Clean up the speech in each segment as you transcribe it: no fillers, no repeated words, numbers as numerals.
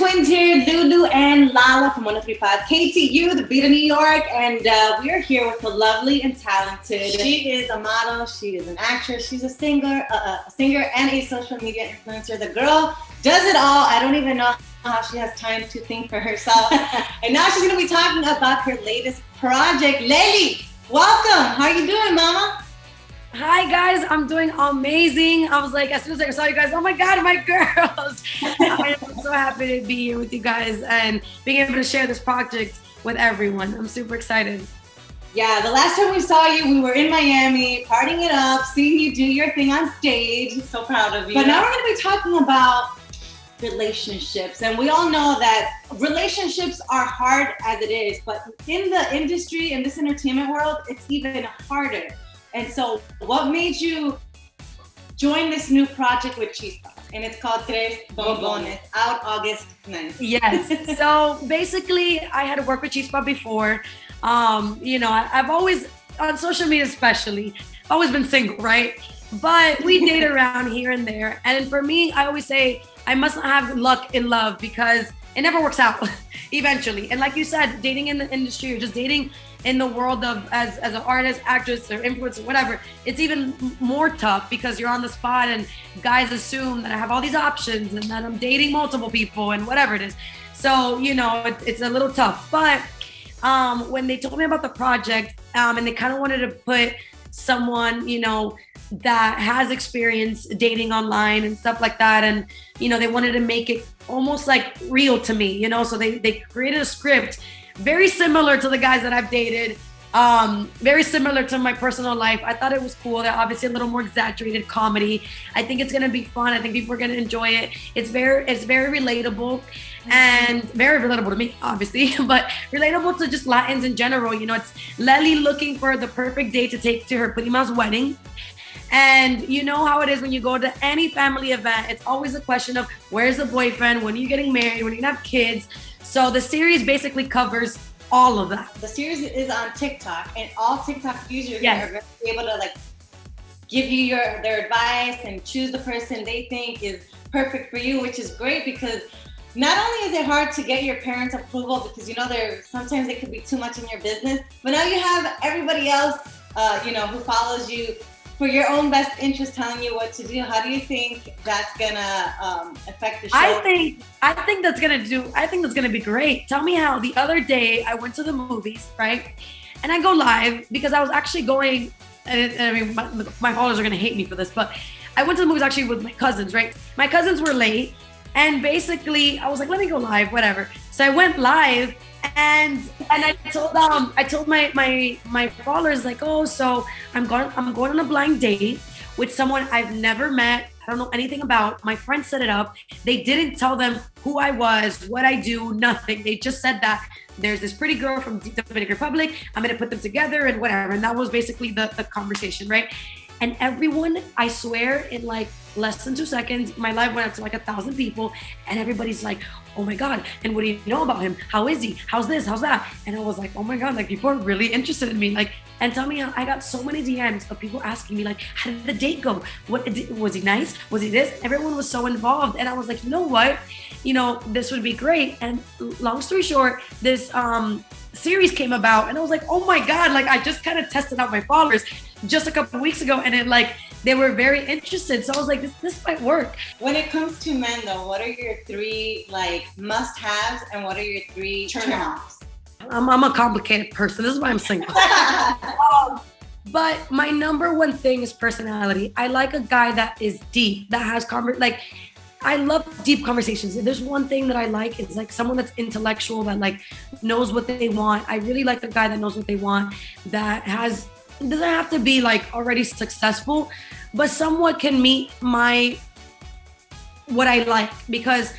twins here, Lulu and Lala from 103.5 KTU, the beat of New York, and we are here with the lovely and talented. She is a model, she is an actress, she's a singer and a social media influencer. The girl does it all. I don't even know how she has time to think for herself. And now she's going to be talking about her latest project. Leli, welcome. How are you doing, mama? Hi guys, I'm doing amazing. I was like, as soon as I saw you guys, oh my God, my girls. I am so happy to be here with you guys and being able to share this project with everyone. I'm super excited. Yeah, the last time we saw you, we were in Miami, partying it up, seeing you do your thing on stage. So proud of you. But now we're going to be talking about relationships. And we all know that relationships are hard as it is, but in the industry, in this entertainment world, it's even harder. And so what made you join this new project with Chispa? And it's called Tres Bombones, out August 9th. Yes. So basically, I had worked with Chispa before. I've always, on social media especially, always been single, right? But we date around here and there. And for me, I always say, I must not have luck in love because it never works out eventually. And like you said, dating in the industry or just dating in the world of as an artist, actress, or influencer, whatever, it's even more tough because you're on the spot and guys assume that I have all these options and that I'm dating multiple people and whatever it is. So, it's a little tough. But when they told me about the project and they kind of wanted to put someone, that has experience dating online and stuff like that. And, they wanted to make it almost like real to me, so they created a script very similar to the guys that I've dated, very similar to my personal life. I thought it was cool. They're obviously a little more exaggerated comedy. I think it's gonna be fun. I think people are gonna enjoy it. It's very relatable and very relatable to me, obviously, but relatable to just Latins in general. It's Leli looking for the perfect date to take to her prima's wedding. And you know how it is when you go to any family event, it's always a question of where's the boyfriend, when are you getting married, when are you gonna have kids? So the series basically covers all of that. The series is on TikTok, and all TikTok users Yes. are going to be able to give you their advice and choose the person they think is perfect for you, which is great because not only is it hard to get your parents' approval because sometimes they could be too much in your business, but now you have everybody else who follows you for your own best interest telling you what to do. How do you think that's gonna affect the show? I think that's gonna be great. Tell me how. The other day I went to the movies, right? And I go live because I was actually going, and I mean my followers are gonna hate me for this, but I went to the movies actually with my cousins, right? My cousins were late, and basically I was like, let me go live, whatever. So I went live. And I told my followers so I'm going on a blind date with someone I've never met. I don't know anything about. My friend set it up. They didn't tell them who I was, what I do, nothing. They just said that there's this pretty girl from the Dominican Republic. I'm gonna put them together and whatever. And that was basically the conversation, right? And everyone, I swear, in less than 2 seconds, my live went up to 1,000 people, and everybody's like, oh my God, and what do you know about him? How is he? How's this? How's that? And I was like, oh my God, people are really interested in me. And tell me how I got so many DMs of people asking me, how did the date go? What was he nice? Was he this? Everyone was so involved. And I was like, you know what? This would be great. And long story short, this series came about, and I was like, oh my God, I just kind of tested out my followers just a couple weeks ago, and it they were very interested. So I was like, this might work. When it comes to men though, what are your 3 must-haves and what are your 3 turn-offs? I'm a complicated person. This is why I'm single. But my number one thing is personality. I like a guy that is deep, that has I love deep conversations. If there's one thing that I like, it's someone that's intellectual, that knows what they want. I really like the guy that knows what they want, that doesn't have to be already successful, but somewhat can meet what I like, because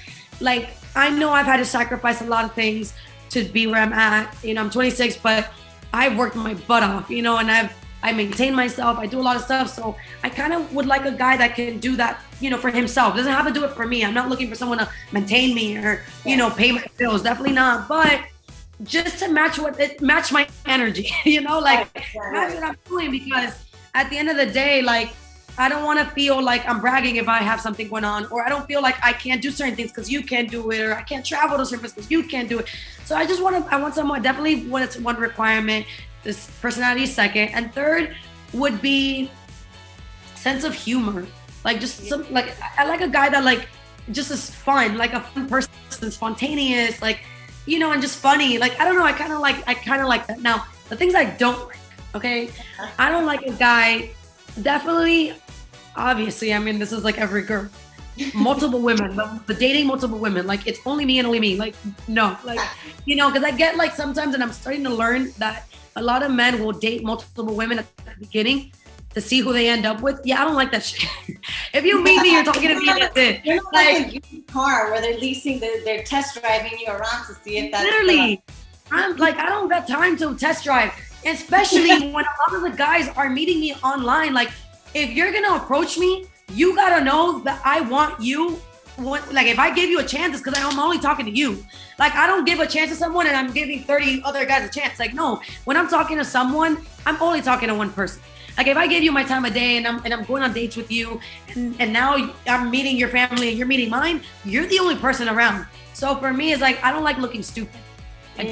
I know I've had to sacrifice a lot of things to be where I'm at. I'm 26, but I've worked my butt off, and I maintain myself. I do a lot of stuff. So I kind of would like a guy that can do that, for himself. Doesn't have to do it for me. I'm not looking for someone to maintain me or, pay my bills. Definitely not. But just to match my energy, match what I'm doing, because at the end of the day, I don't want to feel like I'm bragging if I have something going on, or I don't feel like I can't do certain things because you can't do it, or I can't travel to certain places because you can't do it. So I want someone, definitely when it's one requirement, this personality is second. And third would be sense of humor. Like just some, like, I like a guy that like just is fun, like a fun person, spontaneous, like, you know, and just funny. Like, I don't know, I kind of like that. Now, the things I don't like, okay? I don't like a guy, definitely, obviously, I mean, this is like every girl, multiple women, the dating multiple women, like it's only me and only me. Like, no, like, you know, because I get like sometimes, and I'm starting to learn that a lot of men will date multiple women at the beginning to see who they end up with. Yeah, I don't like that shit. If you meet me, you're talking to me, that's it. You're not like a used car where they're leasing, they're test driving you around to see if that's literally. I'm like, I don't got time to test drive, especially when a lot of the guys are meeting me online. Like, if you're gonna approach me, you gotta know that I want you. Like, if I give you a chance, it's because I'm only talking to you. Like, I don't give a chance to someone and I'm giving 30 other guys a chance. Like, no, when I'm talking to someone, I'm only talking to one person. Like, if I give you my time of day and I'm going on dates with you, and now I'm meeting your family and you're meeting mine, you're the only person around. So for me, it's like, I don't like looking stupid. I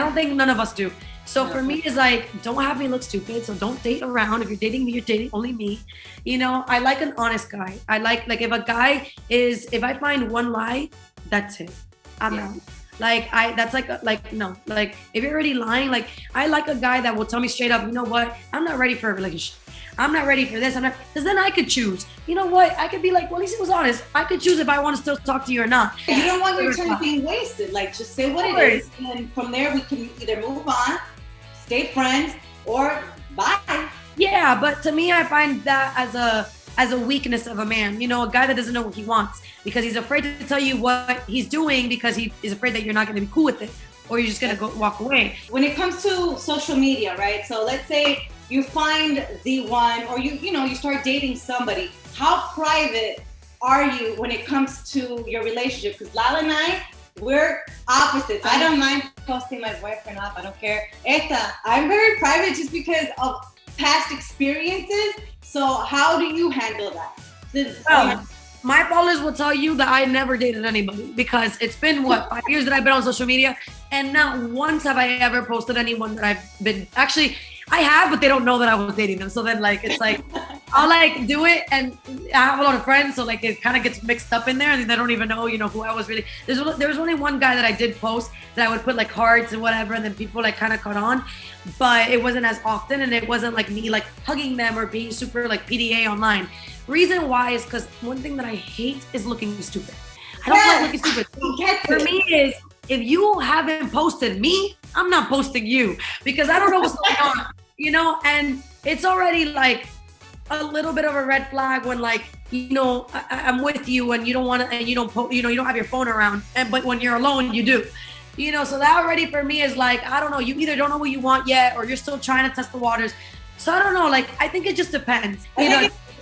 don't think none of us do. So for me, it's like, don't have me look stupid. So don't date around. If you're dating me, you're dating only me. You know, I like an honest guy. I like if a guy if I find one lie, that's it. I'm out. Like, no. Like, if you're already lying, like, I like a guy that will tell me straight up, you know what? I'm not ready for a relationship. I'm not ready for this. Because then I could choose. You know what? I could be like, well, at least he was honest. I could choose if I want to still talk to you or not. You don't want your time being wasted. Like, just say what it is. And from there, we can either move on, stay friends, or bye. Yeah, but to me, I find that as a weakness of a man, you know, a guy that doesn't know what he wants because he's afraid to tell you what he's doing because he is afraid that you're not going to be cool with it, or you're just going to walk away. When it comes to social media, right? So let's say you find the one, or you start dating somebody. How private are you when it comes to your relationship? Because Lala and I, we're opposites. I don't mind posting my boyfriend up. I don't care. I'm very private just because of past experiences. So how do you handle that? My followers will tell you that I never dated anybody because it's been 5 years that I've been on social media, and not once have I ever posted anyone that I've been. Actually, I have, but they don't know that I was dating them. So then, like, it's like I'll like do it, and I have a lot of friends, so like it kind of gets mixed up in there, and they don't even know, who I was really. There was only one guy that I did post that I would put like hearts and whatever, and then people like kind of caught on, but it wasn't as often, and it wasn't like me like hugging them or being super like PDA online. Reason why is because one thing that I hate is looking stupid. I don't like looking stupid. For me is, if you haven't posted me, I'm not posting you because I don't know what's going on, and it's already like a little bit of a red flag when like, I'm with you and you don't want to, and you don't you don't have your phone around, but when you're alone, you do. So that already for me is like, I don't know, you either don't know what you want yet or you're still trying to test the waters. So I don't know, like, I think it just depends.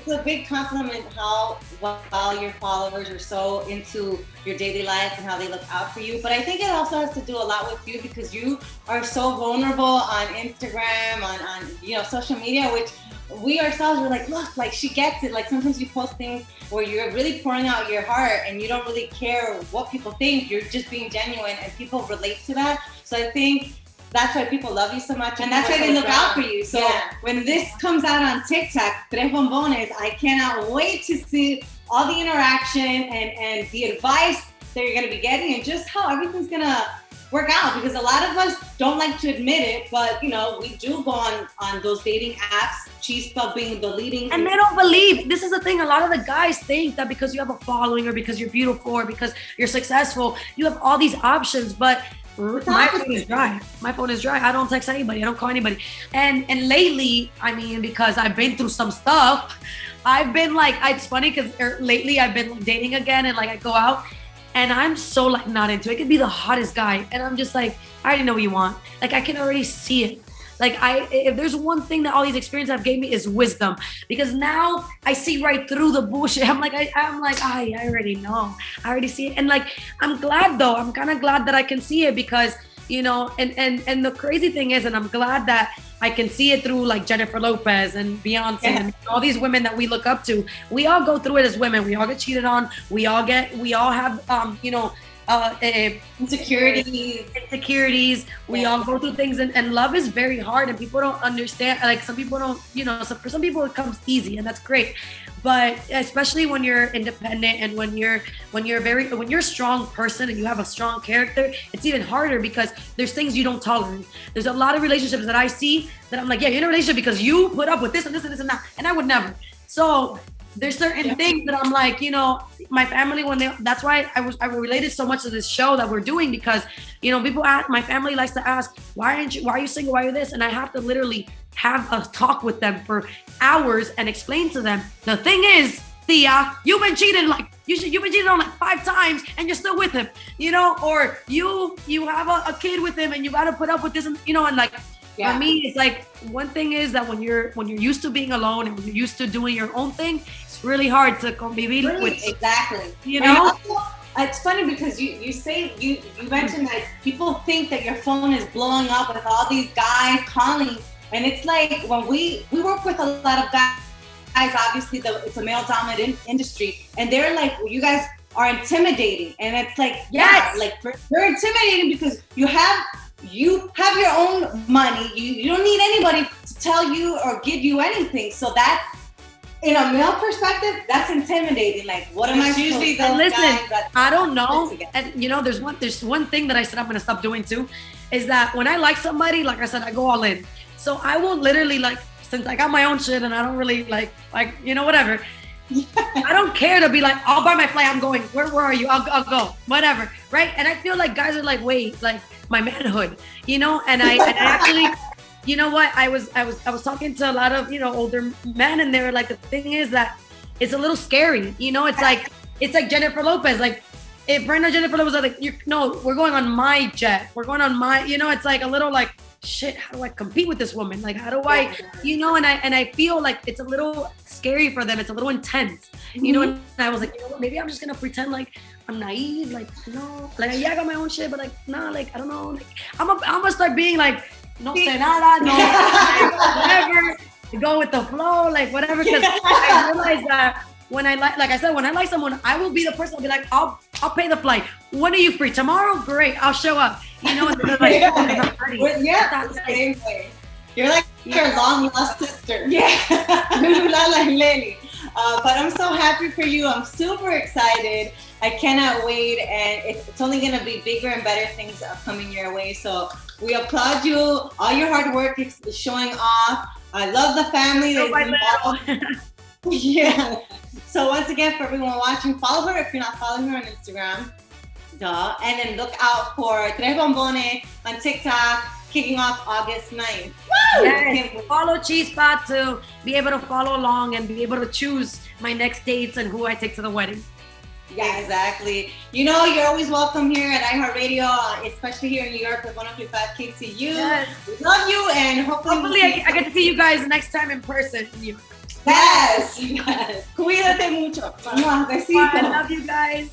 It's a big compliment how well your followers are so into your daily life and how they look out for you. But I think it also has to do a lot with you because you are so vulnerable on Instagram, on social media, which we ourselves were like, look, like she gets it. Like sometimes you post things where you're really pouring out your heart and you don't really care what people think. You're just being genuine and people relate to that. So I think that's why people love you so much, and that's why they look out for you. So when this comes out on TikTok, Tres Bombones, I cannot wait to see all the interaction and the advice that you're going to be getting and just how everything's going to work out. Because a lot of us don't like to admit it, but we do go on those dating apps, chispa being the leading. And they don't believe. This is the thing. A lot of the guys think that because you have a following or because you're beautiful or because you're successful, you have all these options, but my phone is dry. My phone is dry. I don't text anybody. I don't call anybody. And lately, I mean, because I've been through some stuff, I've been like, it's funny because lately I've been dating again, and like I go out and I'm so like not into it. It could be the hottest guy, and I'm just like, I already know what you want. Like I can already see it. Like if there's one thing that all these experiences have gave me is wisdom, because now I see right through the bullshit. I'm like, I already know. I already see it. And like, I'm glad though. I'm kind of glad that I can see it because, And the crazy thing is, and I'm glad that I can see it through like Jennifer Lopez and Beyonce and all these women that we look up to. We all go through it as women. We all get cheated on. We all have insecurities. We all go through things, and love is very hard, and people don't understand. Like some people don't, so for some people it comes easy, and that's great. But especially when you're independent and when you're a strong person and you have a strong character, it's even harder because there's things you don't tolerate. There's a lot of relationships that I see that I'm like, yeah, you're in a relationship because you put up with this and this and this and that, and I would never. So there's certain things that I'm like, my family, that's why I related so much to this show that we're doing, because, people ask, my family likes to ask, why are you single? Why are you this? And I have to literally have a talk with them for hours and explain to them, the thing is, Thea, you've been cheated you've been cheated on like 5 times and you're still with him, or you have a kid with him and you got to put up with this, and like, for me, it's like, one thing is that when you're used to being alone and when you're used to doing your own thing, it's really hard to convivir with. Exactly. It's funny because you mentioned that people think that your phone is blowing up with all these guys calling, and it's like, when we work with a lot of guys, obviously it's a male dominant industry, and they're like, well, you guys are intimidating, and it's like, you're intimidating because you have your own money. You don't need anybody to tell you or give you anything. So that's, in a male perspective, that's intimidating. Like, what am I usually those listen, guys that I don't know. And there's one thing that I said I'm gonna stop doing too, is that when I like somebody, like I said, I go all in. So I will literally, like, since I got my own shit and I don't really like whatever. I don't care to be like, I'll buy my flight, I'm going. Where are you? I'll go. Whatever. Right? And I feel like guys are like, wait, like my manhood, and I actually, you know what? I was talking to a lot of, older men, and they were like, the thing is that it's a little scary. It's like Jennifer Lopez. Like, if Brenda Jennifer Lopez was like, no, we're going on my jet. We're going on my, it's like a little like, shit, how do I compete with this woman? Like, how do I, and I feel like it's a little scary for them. It's a little intense, and I was like, maybe I'm just going to pretend like I'm naive. Like, no, like, yeah, I got my own shit, but like, nah, like, I don't know. Like, I'm gonna start being like, no sé nada, no, whatever, go with the flow, like, whatever. Because I realized that when I like someone, I will be the person. I'll be like, I'll pay the flight. When are you free? Tomorrow? Great, I'll show up. And they're like, same way. You're like your long lost sister. Yeah, Lulu, Lala, and Leli. But I'm so happy for you. I'm super excited. I cannot wait, and it's only gonna be bigger and better things coming your way. So we applaud you. All your hard work is showing off. I love the family that's involved. Yeah. So once again, for everyone watching, follow her if you're not following her on Instagram. Duh. And then look out for Tres Bombones on TikTok, kicking off August 9th. Woo! Yes. Follow Chispa to be able to follow along and be able to choose my next dates and who I take to the wedding. Yeah, exactly. You're always welcome here at iHeartRadio, especially here in New York with 105 KTU. Yes. We love you, and hopefully I get to see you guys next time in person. Yes. Cuídate mucho. Besitos. I love you guys.